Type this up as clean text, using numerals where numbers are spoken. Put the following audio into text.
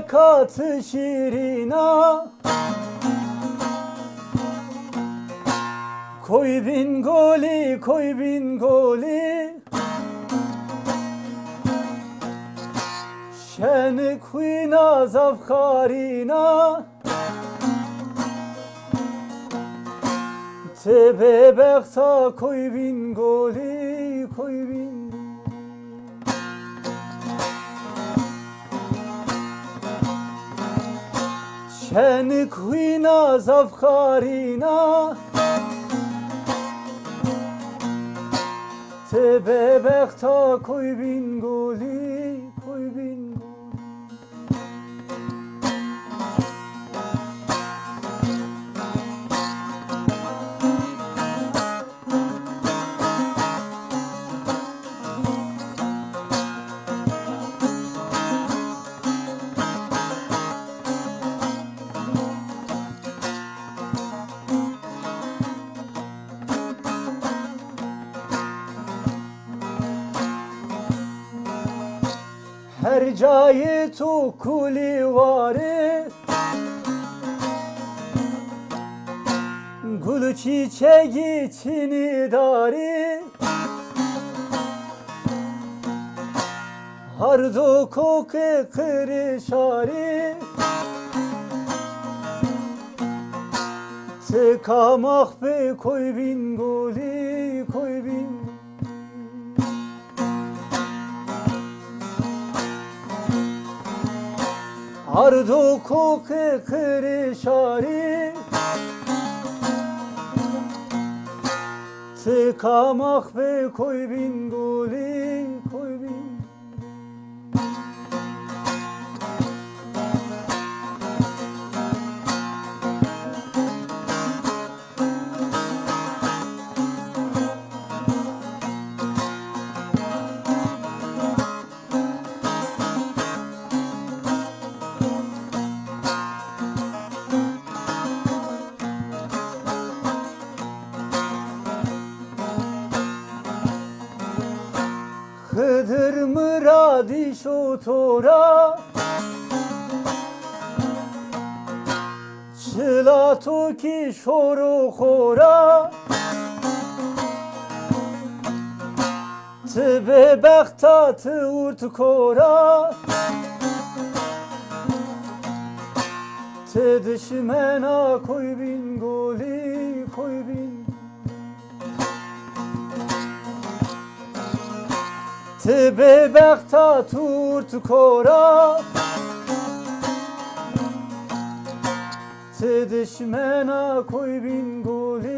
katı şirina, koy bin goli, koy bin goli. Şen kuyna zavkarina, tebe bekta koy bin goli, koy bin. Şen kuyna zavkarina, tebe bekta koy bin goli, koy bin goli. Her cayı tu kuli varı, gül çiçeği çini dari. Hardo koku kırışari, tıkamak be koy bin goli, koy bin. Ardu koku kırışari, tıkamak be koy bin goli, koy bin. Hıdır mıradi şotora, çıla toki şoru khora. Tebe bekta tı urt kora, tı düşmena koy bin goli, koy bin. Tebe bekta turt kora, tı düşmena koy bin goli.